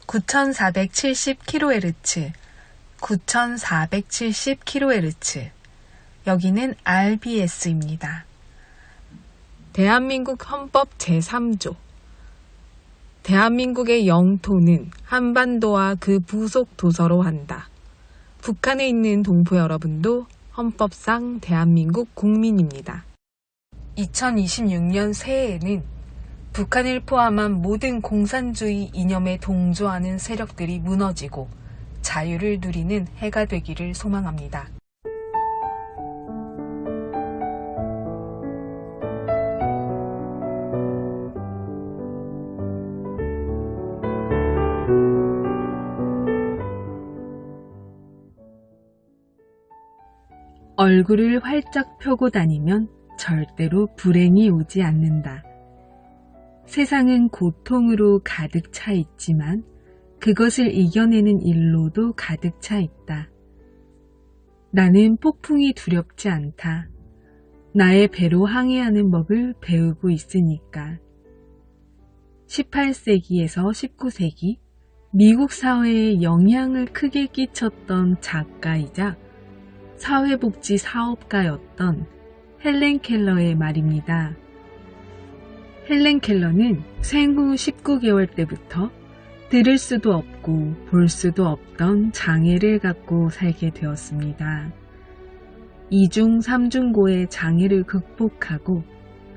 9470kHz, 9470kHz. 여기는 RBS입니다. 대한민국 헌법 제3조. 대한민국의 영토는 한반도와 그 부속 도서로 한다. 북한에 있는 동포 여러분도 헌법상 대한민국 국민입니다. 2026년 새해에는 북한을 포함한 모든 공산주의 이념에 동조하는 세력들이 무너지고 자유를 누리는 해가 되기를 소망합니다. 얼굴을 활짝 펴고 다니면 절대로 불행이 오지 않는다. 세상은 고통으로 가득 차 있지만 그것을 이겨내는 일로도 가득 차 있다. 나는 폭풍이 두렵지 않다. 나의 배로 항해하는 법을 배우고 있으니까. 18세기에서 19세기 미국 사회에 영향을 크게 끼쳤던 작가이자 사회복지 사업가였던 헬렌 켈러의 말입니다. 헬렌 켈러는 생후 19개월 때부터 들을 수도 없고 볼 수도 없던 장애를 갖고 살게 되었습니다. 2중 3중고의 장애를 극복하고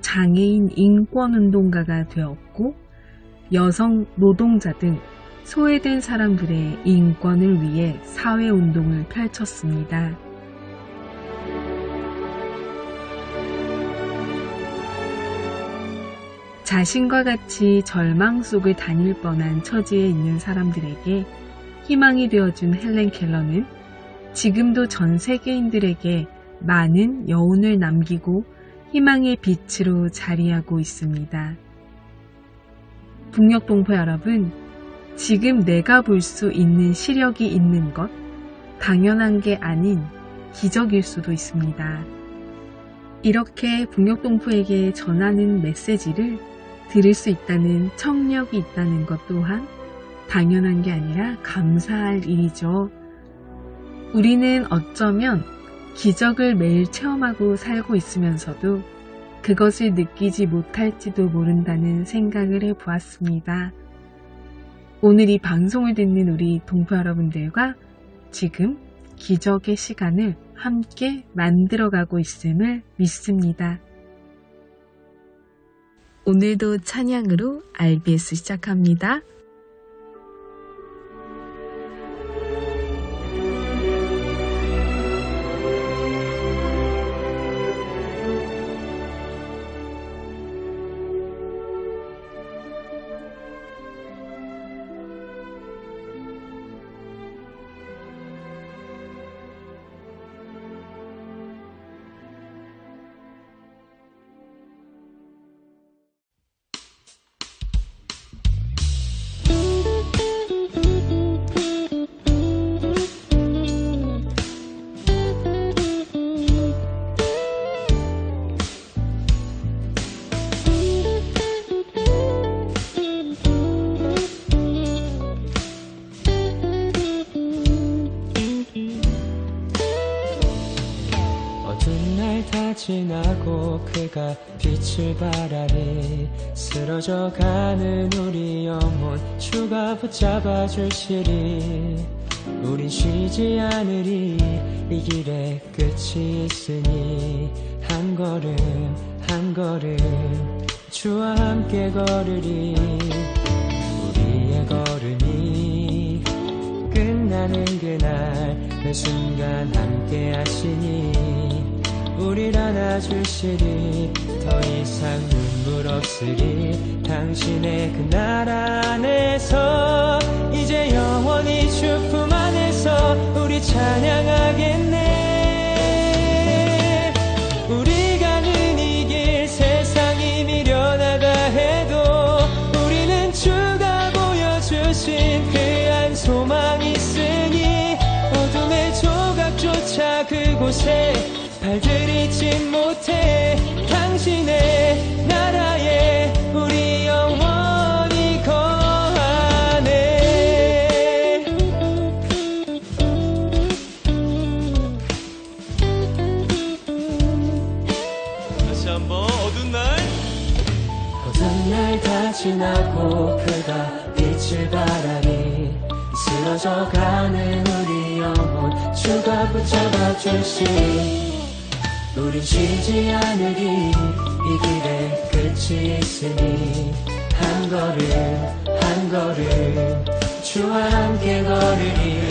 장애인 인권운동가가 되었고 여성 노동자 등 소외된 사람들의 인권을 위해 사회운동을 펼쳤습니다. 자신과 같이 절망 속을 다닐 뻔한 처지에 있는 사람들에게 희망이 되어준 헬렌 켈러는 지금도 전 세계인들에게 많은 여운을 남기고 희망의 빛으로 자리하고 있습니다. 북녘동포 여러분, 지금 내가 볼 수 있는 시력이 있는 것, 당연한 게 아닌 기적일 수도 있습니다. 이렇게 북녘동포에게 전하는 메시지를 들을 수 있다는 청력이 있다는 것 또한 당연한 게 아니라 감사할 일이죠. 우리는 어쩌면 기적을 매일 체험하고 살고 있으면서도 그것을 느끼지 못할지도 모른다는 생각을 해보았습니다. 오늘 이 방송을 듣는 우리 동포 여러분들과 지금 기적의 시간을 함께 만들어가고 있음을 믿습니다. 오늘도 찬양으로 RBS 시작합니다. 지나고 그가 빛을 발하리 쓰러져가는 우리 영혼 주가 붙잡아 주시리 우린 쉬지 않으리 이 길에 끝이 있으니 한 걸음 한 걸음 주와 함께 걸으리 우리의 걸음이 끝나는 그날 그 순간 함께 하시니 우릴 안아주시리 더 이상 눈물 없으리 당신의 그 나라 안에서 이제 영원히 주 품 안에서 우리 찬양하겠네 우리 가는 이 길 세상이 미련하다 해도 우리는 주가 보여주신 그 한 소망이 있으니 어둠의 조각조차 그곳에 발들이지 못해 당신의 나라에 우리 영원히 거하네 날 다 지나고 그가 빛을 바라니 쓰러져가는 우리 영혼 주가 붙잡아 주시니 우린 쉬지 않으리 이 길에 끝이 있으니 한 걸음 주와 함께 걸으리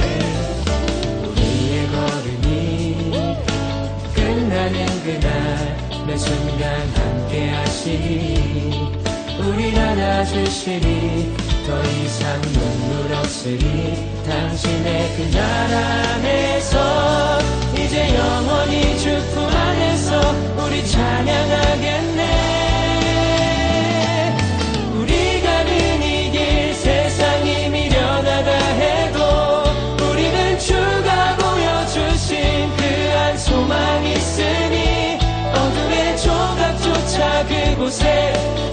우리의 걸음이 끝나는 그날 매 순간 함께 하시니 우릴 안아주시니 더 이상 눈물 없으리 당신의 그 나라 안에서 이제 영원히 주 품 안에서 우리 찬양하겠네 우리 가는 이 길 세상이 미련하다 해도 우리는 주가 보여주신 그 한 소망이 있으니 어둠의 조각조차 그곳에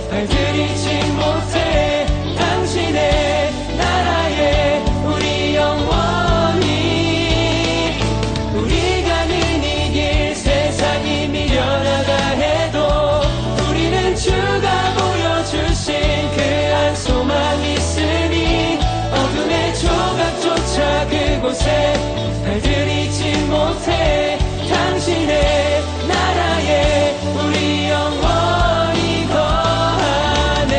발들이지 못해 당신의 나라에 우리 영원히 우리 가는 이 길 세상이 미련하다 해도 우리는 주가 보여주신 그 한 소망이 있으니 어둠의 조각조차 그곳에 발들이지 못해 당신의 나라에 우리 영원히 거하네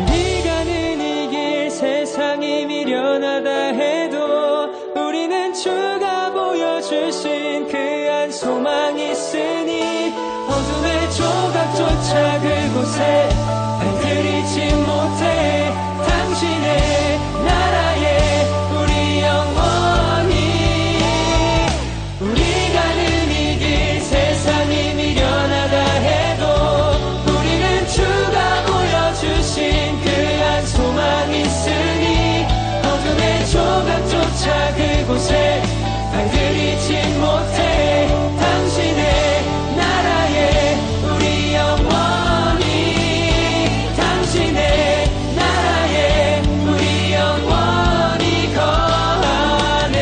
우리 가는 이 길 세상이 미련하다 해도 우리는 주가 보여주신 그 한 소망이 있으니 어둠의 조각조차 그곳에 발들이지 못해 당신의 나라에 우리 영원히 우리 가는 이 길 세상이 미련하다 해도 우리는 주가 보여주신 그 한 소망이 있으니 어둠의 조각조차 그곳에 발들이지 못해 당신의 나라에 우리 영원히 당신의 나라에 우리 영원히 거하네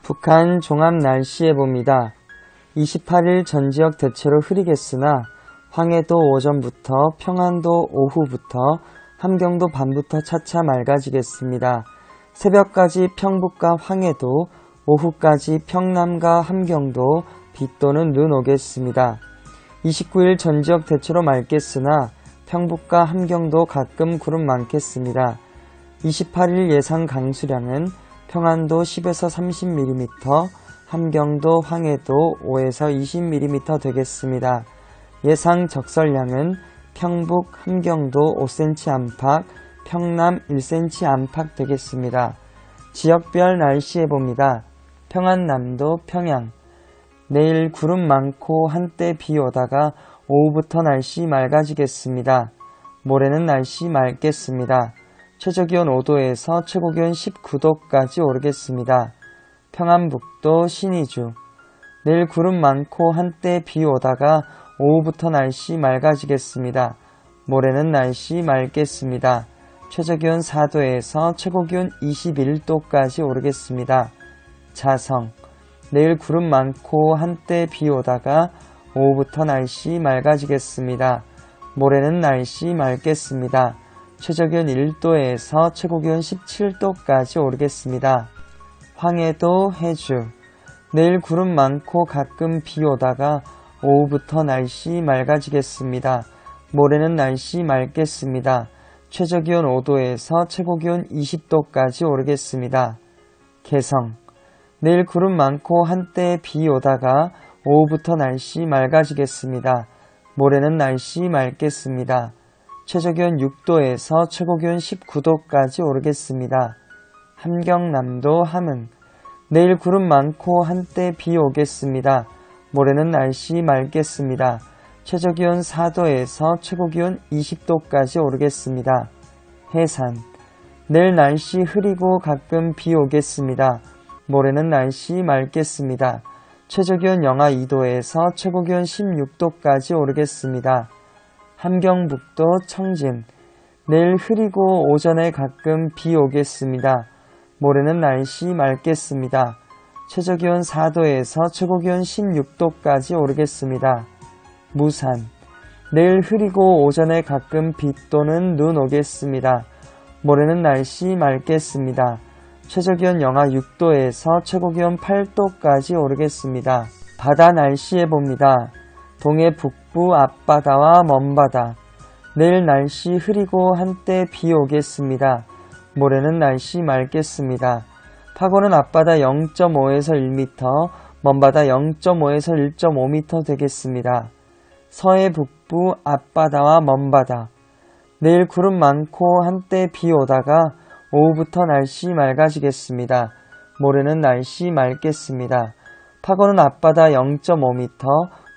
북한 종합 날씨예보입니다. 28일 전 지역 대체로 흐리겠으나 황해도 오전부터 평안도 오후부터 함경도 밤부터 차차 맑아지겠습니다. 새벽까지 평북과 황해도, 오후까지 평남과 함경도 비 또는 눈 오겠습니다. 29일 전 지역 대체로 맑겠으나 평북과 함경도 가끔 구름 많겠습니다. 28일 예상 강수량은 평안도 10에서 30mm, 함경도, 황해도 5에서 20mm 되겠습니다. 예상 적설량은 평북, 함경도 5cm 안팎, 평남 1cm 안팎 되겠습니다. 지역별 날씨 예보입니다. 평안남도 평양 내일 구름 많고 한때 비 오다가 오후부터 날씨 맑아지겠습니다. 모레는 날씨 맑겠습니다. 최저기온 5도에서 최고기온 19도까지 오르겠습니다. 평안북도 신의주 내일 구름 많고 한때 비 오다가 오후부터 날씨 맑아지겠습니다. 모레는 날씨 맑겠습니다. 최저기온 4도에서 최고기온 21도까지 오르겠습니다. 자성 내일 구름 많고 한때 비 오다가 오후부터 날씨 맑아지겠습니다. 모레는 날씨 맑겠습니다. 최저기온 1도에서 최고기온 17도까지 오르겠습니다. 황해도 해주 내일 구름 많고 가끔 비 오다가 오후부터 날씨 맑아지겠습니다. 모레는 날씨 맑겠습니다. 최저기온 5도에서 최고기온 20도까지 오르겠습니다. 개성. 내일 구름 많고 한때 비 오다가 오후부터 날씨 맑아지겠습니다. 모레는 날씨 맑겠습니다. 최저기온 6도에서 최고기온 19도까지 오르겠습니다. 함경남도 함흥. 내일 구름 많고 한때 비 오겠습니다. 모레는 날씨 맑겠습니다. 최저기온 4도에서 최고기온 20도까지 오르겠습니다. 해산. 내일 날씨 흐리고 가끔 비 오겠습니다. 모레는 날씨 맑겠습니다. 최저기온 영하 2도에서 최고기온 16도까지 오르겠습니다. 함경북도 청진. 내일 흐리고 오전에 가끔 비 오겠습니다. 모레는 날씨 맑겠습니다. 최저기온 4도에서 최고기온 16도까지 오르겠습니다. 무산. 내일 흐리고 오전에 가끔 비 또는 눈 오겠습니다. 모레는 날씨 맑겠습니다. 최저기온 영하 6도에서 최고기온 8도까지 오르겠습니다. 바다 날씨 해봅니다. 동해 북부 앞바다와 먼바다. 내일 날씨 흐리고 한때 비 오겠습니다. 모레는 날씨 맑겠습니다. 파고는 앞바다 0.5에서 1m, 먼바다 0.5에서 1.5m 되겠습니다. 서해 북부 앞바다와 먼바다. 내일 구름 많고 한때 비 오다가 오후부터 날씨 맑아지겠습니다. 모레는 날씨 맑겠습니다. 파고는 앞바다 0.5m,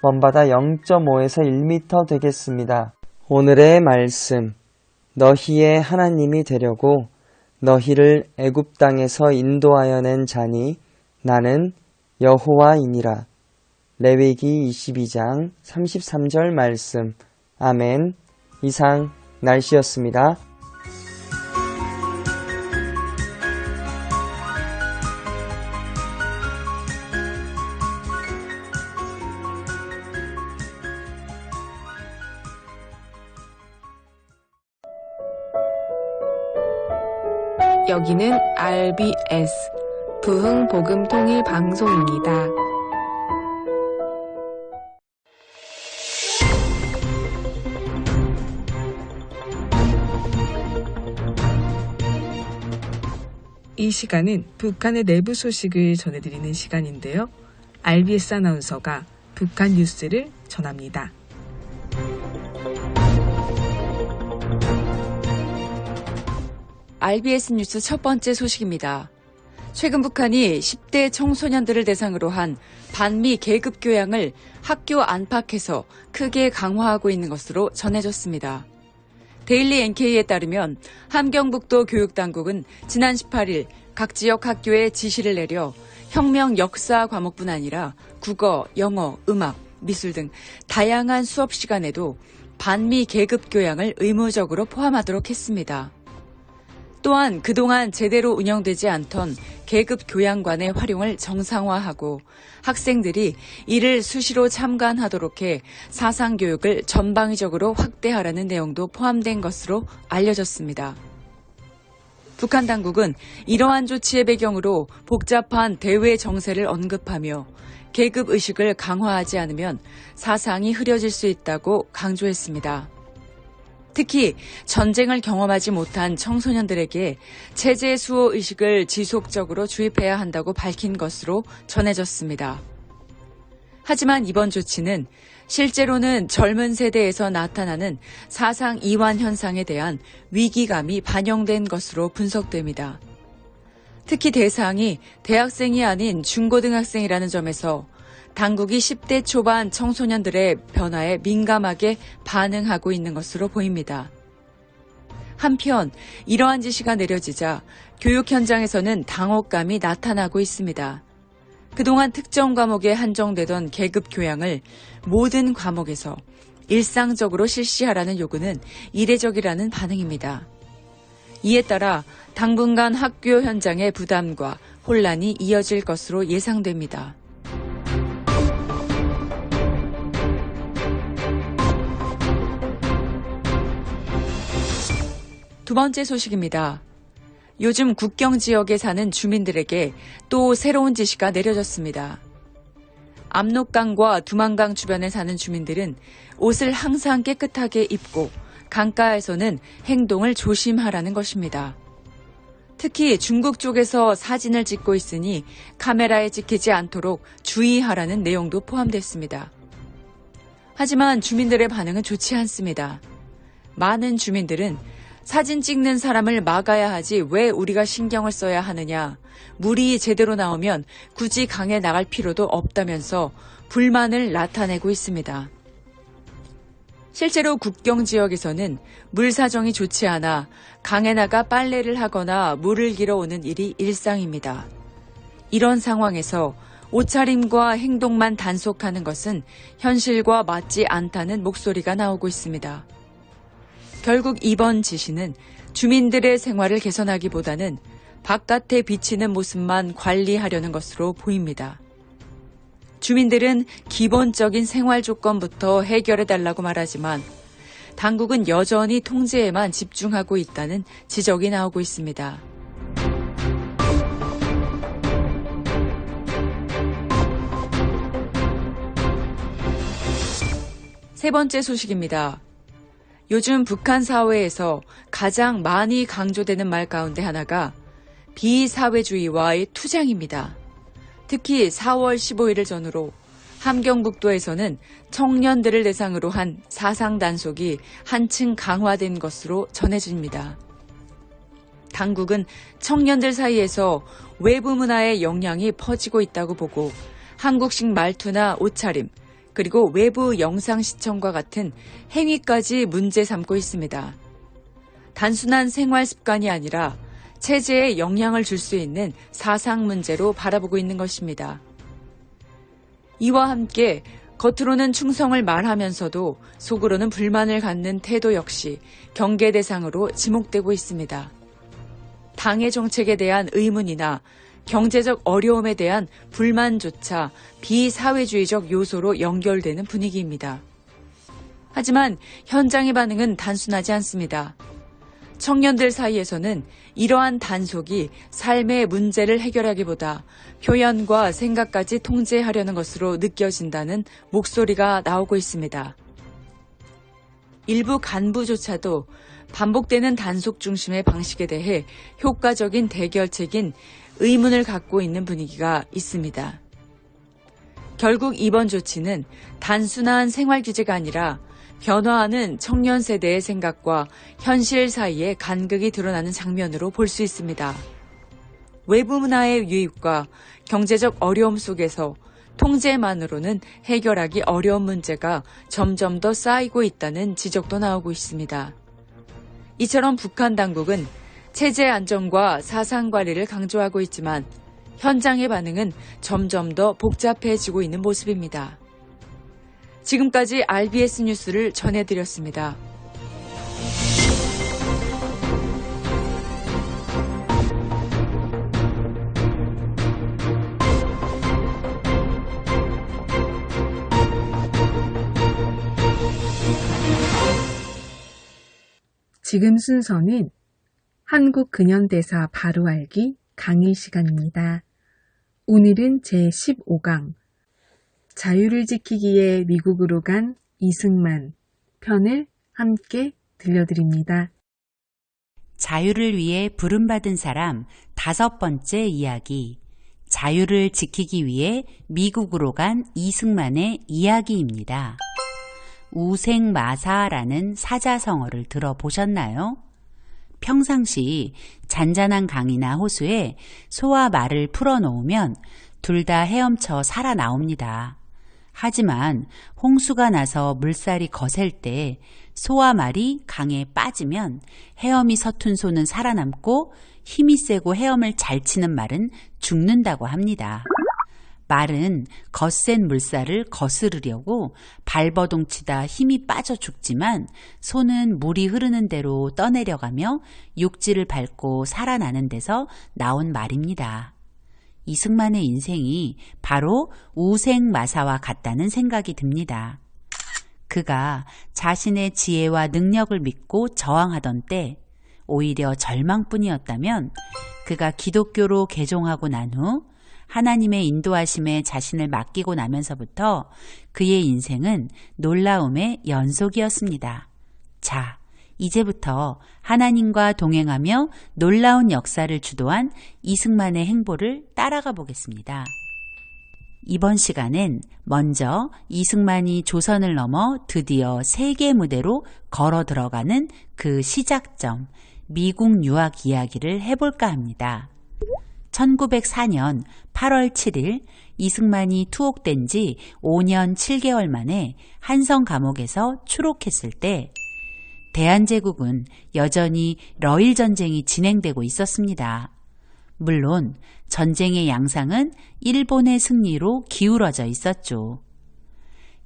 먼바다 0.5에서 1m 되겠습니다. 오늘의 말씀. 너희의 하나님이 되려고 너희를 애굽 땅에서 인도하여 낸 자니 나는 여호와이니라. 레위기 22장 33절 말씀. 아멘. 이상 날씨였습니다. 여기는 RBS 부흥복음통일방송입니다. 이 시간은 북한의 내부 소식을 전해드리는 시간인데요. RBS 아나운서가 북한 뉴스를 전합니다. RBS 뉴스 첫 번째 소식입니다. 최근 북한이 10대 청소년들을 대상으로 한 반미 계급 교양을 학교 안팎에서 크게 강화하고 있는 것으로 전해졌습니다. 데일리 NK에 따르면 함경북도 교육당국은 지난 18일 각 지역 학교에 지시를 내려 혁명 역사 과목뿐 아니라 국어, 영어, 음악, 미술 등 다양한 수업 시간에도 반미 계급 교양을 의무적으로 포함하도록 했습니다. 또한 그동안 제대로 운영되지 않던 계급 교양관의 활용을 정상화하고 학생들이 이를 수시로 참관하도록 해 사상교육을 전방위적으로 확대하라는 내용도 포함된 것으로 알려졌습니다. 북한 당국은 이러한 조치의 배경으로 복잡한 대외 정세를 언급하며 계급 의식을 강화하지 않으면 사상이 흐려질 수 있다고 강조했습니다. 특히 전쟁을 경험하지 못한 청소년들에게 체제 수호 의식을 지속적으로 주입해야 한다고 밝힌 것으로 전해졌습니다. 하지만 이번 조치는 실제로는 젊은 세대에서 나타나는 사상 이완 현상에 대한 위기감이 반영된 것으로 분석됩니다. 특히 대상이 대학생이 아닌 중고등학생이라는 점에서 당국이 10대 초반 청소년들의 변화에 민감하게 반응하고 있는 것으로 보입니다. 한편 이러한 지시가 내려지자 교육 현장에서는 당혹감이 나타나고 있습니다. 그동안 특정 과목에 한정되던 계급 교양을 모든 과목에서 일상적으로 실시하라는 요구는 이례적이라는 반응입니다. 이에 따라 당분간 학교 현장의 부담과 혼란이 이어질 것으로 예상됩니다. 두 번째 소식입니다. 요즘 국경 지역에 사는 주민들에게 또 새로운 지시가 내려졌습니다. 압록강과 두만강 주변에 사는 주민들은 옷을 항상 깨끗하게 입고 강가에서는 행동을 조심하라는 것입니다. 특히 중국 쪽에서 사진을 찍고 있으니 카메라에 찍히지 않도록 주의하라는 내용도 포함됐습니다. 하지만 주민들의 반응은 좋지 않습니다. 많은 주민들은 사진 찍는 사람을 막아야 하지 왜 우리가 신경을 써야 하느냐, 물이 제대로 나오면 굳이 강에 나갈 필요도 없다면서 불만을 나타내고 있습니다. 실제로 국경 지역에서는 물 사정이 좋지 않아 강에 나가 빨래를 하거나 물을 길어오는 일이 일상입니다. 이런 상황에서 옷차림과 행동만 단속하는 것은 현실과 맞지 않다는 목소리가 나오고 있습니다. 결국 이번 지시는 주민들의 생활을 개선하기보다는 바깥에 비치는 모습만 관리하려는 것으로 보입니다. 주민들은 기본적인 생활 조건부터 해결해달라고 말하지만 당국은 여전히 통제에만 집중하고 있다는 지적이 나오고 있습니다. 세 번째 소식입니다. 요즘 북한 사회에서 가장 많이 강조되는 말 가운데 하나가 비사회주의와의 투쟁입니다. 특히 4월 15일을 전후로 함경북도에서는 청년들을 대상으로 한 사상 단속이 한층 강화된 것으로 전해집니다. 당국은 청년들 사이에서 외부 문화의 영향이 퍼지고 있다고 보고 한국식 말투나 옷차림, 그리고 외부 영상 시청과 같은 행위까지 문제 삼고 있습니다. 단순한 생활 습관이 아니라 체제에 영향을 줄 수 있는 사상 문제로 바라보고 있는 것입니다. 이와 함께 겉으로는 충성을 말하면서도 속으로는 불만을 갖는 태도 역시 경계 대상으로 지목되고 있습니다. 당의 정책에 대한 의문이나 경제적 어려움에 대한 불만조차 비사회주의적 요소로 연결되는 분위기입니다. 하지만 현장의 반응은 단순하지 않습니다. 청년들 사이에서는 이러한 단속이 삶의 문제를 해결하기보다 표현과 생각까지 통제하려는 것으로 느껴진다는 목소리가 나오고 있습니다. 일부 간부조차도 반복되는 단속 중심의 방식에 대해 효과적인 대결책인 의문을 갖고 있는 분위기가 있습니다. 결국 이번 조치는 단순한 생활 규제가 아니라 변화하는 청년 세대의 생각과 현실 사이에 간극이 드러나는 장면으로 볼 수 있습니다. 외부 문화의 유입과 경제적 어려움 속에서 통제만으로는 해결하기 어려운 문제가 점점 더 쌓이고 있다는 지적도 나오고 있습니다. 이처럼 북한 당국은 체제 안정과 사상 관리를 강조하고 있지만 현장의 반응은 점점 더 복잡해지고 있는 모습입니다. 지금까지 RBS 뉴스를 전해드렸습니다. 지금 순서는 한국 근현대사 바로 알기 강의 시간입니다. 오늘은 제15강 자유를 지키기에 미국으로 간 이승만 편을 함께 들려드립니다. 자유를 위해 부름받은 사람 5번째 이야기. 자유를 지키기 위해 미국으로 간 이승만의 이야기입니다. 우생마사라는 사자성어를 들어보셨나요? 평상시 잔잔한 강이나 호수에 소와 말을 풀어놓으면 둘 다 헤엄쳐 살아나옵니다. 하지만 홍수가 나서 물살이 거셀 때 소와 말이 강에 빠지면 헤엄이 서툰 소는 살아남고 힘이 세고 헤엄을 잘 치는 말은 죽는다고 합니다. 말은 거센 물살을 거스르려고 발버둥치다 힘이 빠져 죽지만 소는 물이 흐르는 대로 떠내려가며 육지를 밟고 살아나는 데서 나온 말입니다. 이승만의 인생이 바로 우생마사와 같다는 생각이 듭니다. 그가 자신의 지혜와 능력을 믿고 저항하던 때 오히려 절망뿐이었다면 그가 기독교로 개종하고 난 후 하나님의 인도하심에 자신을 맡기고 나면서부터 그의 인생은 놀라움의 연속이었습니다. 자, 이제부터 하나님과 동행하며 놀라운 역사를 주도한 이승만의 행보를 따라가 보겠습니다. 이번 시간엔 먼저 이승만이 조선을 넘어 드디어 세계 무대로 걸어 들어가는 그 시작점, 미국 유학 이야기를 해볼까 합니다. 1904년 8월 7일 이승만이 투옥된 지 5년 7개월 만에 한성 감옥에서 추록했을 때 대한제국은 여전히 러일 전쟁이 진행되고 있었습니다. 물론 전쟁의 양상은 일본의 승리로 기울어져 있었죠.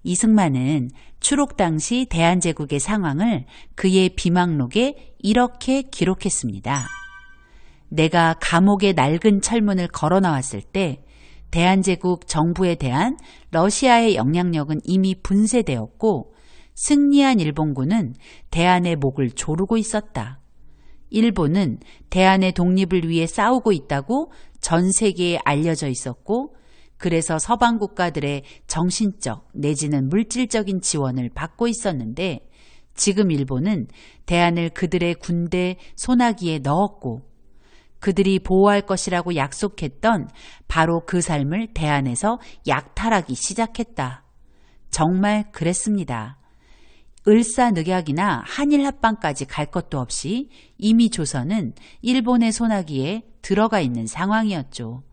이승만은 추록 당시 대한제국의 상황을 그의 비망록에 이렇게 기록했습니다. 내가 감옥의 낡은 철문을 걸어 나왔을 때 대한제국 정부에 대한 러시아의 영향력은 이미 분쇄되었고 승리한 일본군은 대한의 목을 조르고 있었다. 일본은 대한의 독립을 위해 싸우고 있다고 전 세계에 알려져 있었고 그래서 서방 국가들의 정신적 내지는 물질적인 지원을 받고 있었는데 지금 일본은 대한을 그들의 군대 소나기에 넣었고 그들이 보호할 것이라고 약속했던 바로 그 삶을 대한에서 약탈하기 시작했다. 정말 그랬습니다. 을사늑약이나 한일합방까지 갈 것도 없이 이미 조선은 일본의 소나기에 들어가 있는 상황이었죠.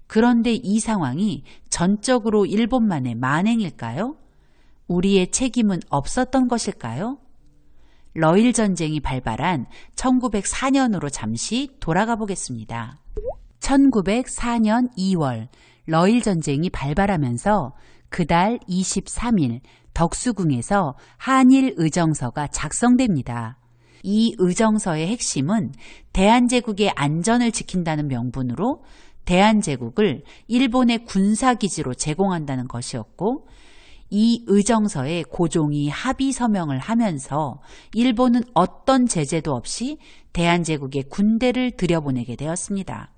그런데 이 상황이 전적으로 일본만의 만행일까요? 우리의 책임은 없었던 것일까요? 러일 전쟁이 발발한 1904년으로 잠시 돌아가 보겠습니다. 1904년 2월 러일 전쟁이 발발하면서 그달 23일 덕수궁에서 한일 의정서가 작성됩니다. 이 의정서의 핵심은 대한제국의 안전을 지킨다는 명분으로 대한제국을 일본의 군사기지로 제공한다는 것이었고 이 의정서에 고종이 합의 서명을 하면서 일본은 어떤 제재도 없이 대한제국의 군대를 들여보내게 되었습니다.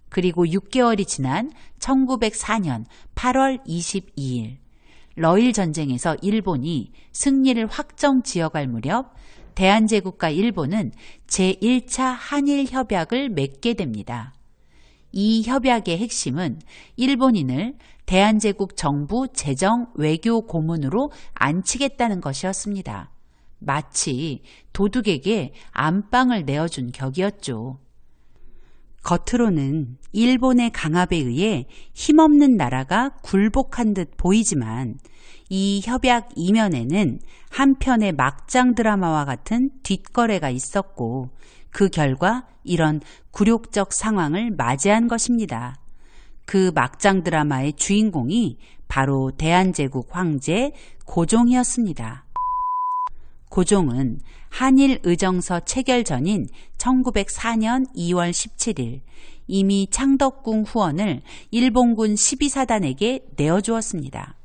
그리고 6개월이 지난 1904년 8월 22일 러일 전쟁에서 일본이 승리를 확정 지어갈 무렵 대한제국과 일본은 제1차 한일협약을 맺게 됩니다. 이 협약의 핵심은 일본인을 대한제국 정부 재정 외교 고문으로 앉히겠다는 것이었습니다. 마치 도둑에게 안방을 내어준 격이었죠. 겉으로는 일본의 강압에 의해 힘없는 나라가 굴복한 듯 보이지만 이 협약 이면에는 한편의 막장 드라마와 같은 뒷거래가 있었고 그 결과 이런 굴욕적 상황을 맞이한 것입니다. 그 막장 드라마의 주인공이 바로 대한제국 황제 고종이었습니다. 고종은 한일 의정서 체결 전인 1904년 2월 17일 이미 창덕궁 후원을 일본군 12사단에게 내어주었습니다.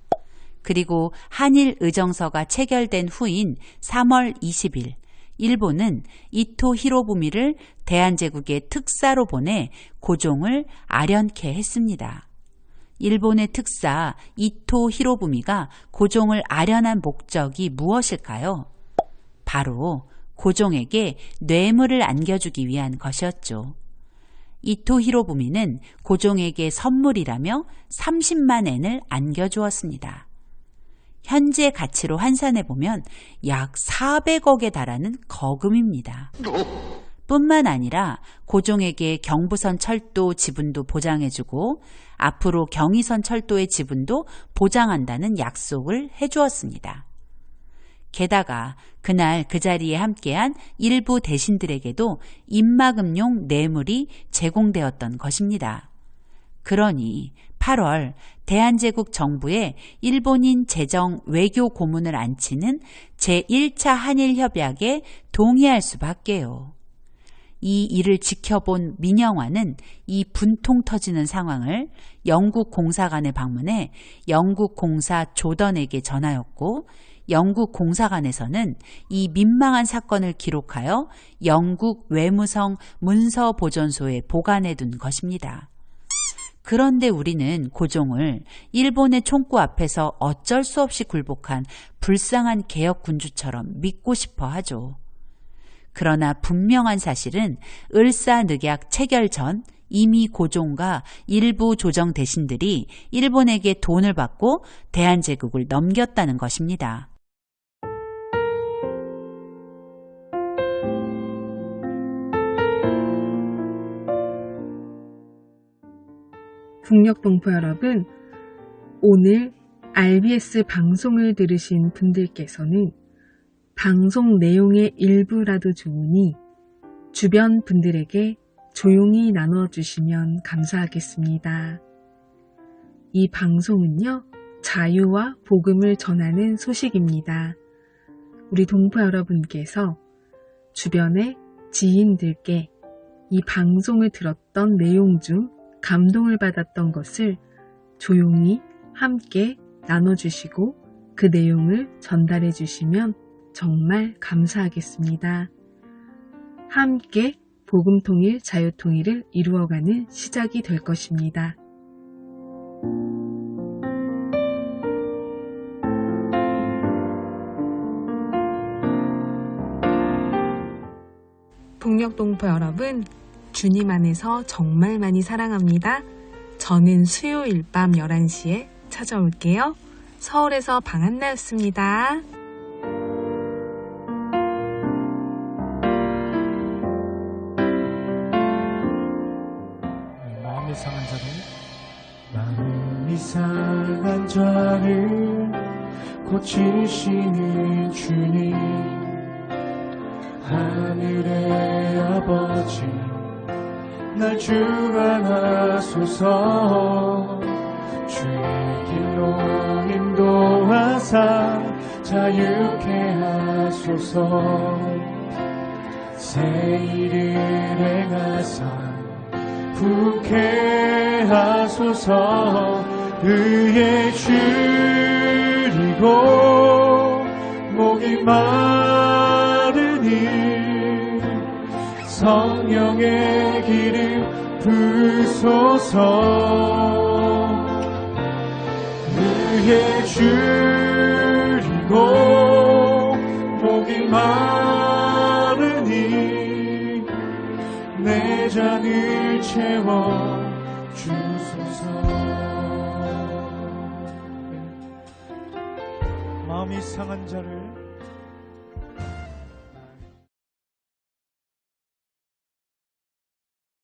그리고 한일 의정서가 체결된 후인 3월 20일 일본은 이토 히로부미를 대한제국의 특사로 보내 고종을 아련케 했습니다. 일본의 특사 이토 히로부미가 고종을 아련한 목적이 무엇일까요? 바로 고종에게 뇌물을 안겨주기 위한 것이었죠. 이토 히로부미는 고종에게 선물이라며 30만 엔을 안겨주었습니다. 현재 가치로 환산해보면 약 400억에 달하는 거금입니다. 뿐만 아니라 고종에게 경부선 철도 지분도 보장해주고 앞으로 경의선 철도의 지분도 보장한다는 약속을 해주었습니다. 게다가 그날 그 자리에 함께한 일부 대신들에게도 입막음용 뇌물이 제공되었던 것입니다. 그러니 8월 대한제국 정부에 일본인 재정 외교 고문을 앉히는 제1차 한일협약에 동의할 수밖에요. 이 일을 지켜본 민영화는 이 분통 터지는 상황을 영국 공사관에 방문해 영국 공사 조던에게 전하였고 영국 공사관에서는 이 민망한 사건을 기록하여 영국 외무성 문서보존소에 보관해 둔 것입니다. 그런데 우리는 고종을 일본의 총구 앞에서 어쩔 수 없이 굴복한 불쌍한 개혁 군주처럼 믿고 싶어 하죠. 그러나 분명한 사실은 을사늑약 체결 전 이미 고종과 일부 조정 대신들이 일본에게 돈을 받고 대한제국을 넘겼다는 것입니다. 북녘동포 여러분, 오늘 RBS 방송을 들으신 분들께서는 방송 내용의 일부라도 좋으니 주변 분들에게 조용히 나눠주시면 감사하겠습니다. 이 방송은요, 자유와 복음을 전하는 소식입니다. 우리 동포 여러분께서 주변의 지인들께 이 방송을 들었던 내용 중 감동을 받았던 것을 조용히 함께 나눠주시고 그 내용을 전달해 주시면 정말 감사하겠습니다. 함께 복음통일, 자유통일을 이루어가는 시작이 될 것입니다. 북녘동포 여러분, 주님 안에서 정말 많이 사랑합니다. 저는 수요일 밤 11시에 찾아올게요. 서울에서 방한나였습니다. 마음이 상한 자를 마음이 상한 자를 고치시는 주님, 하늘의 아버지 날 주관하소서. 주의 길로 인도하사 자유케 하소서. 새 일을 행하사 부케 하소서. 의에 줄이고 목이 마르니 성령의 기름 부으소서. 의에 줄이고 목이 마르니 내 잔을 채워 주소서. 마음이 상한 자를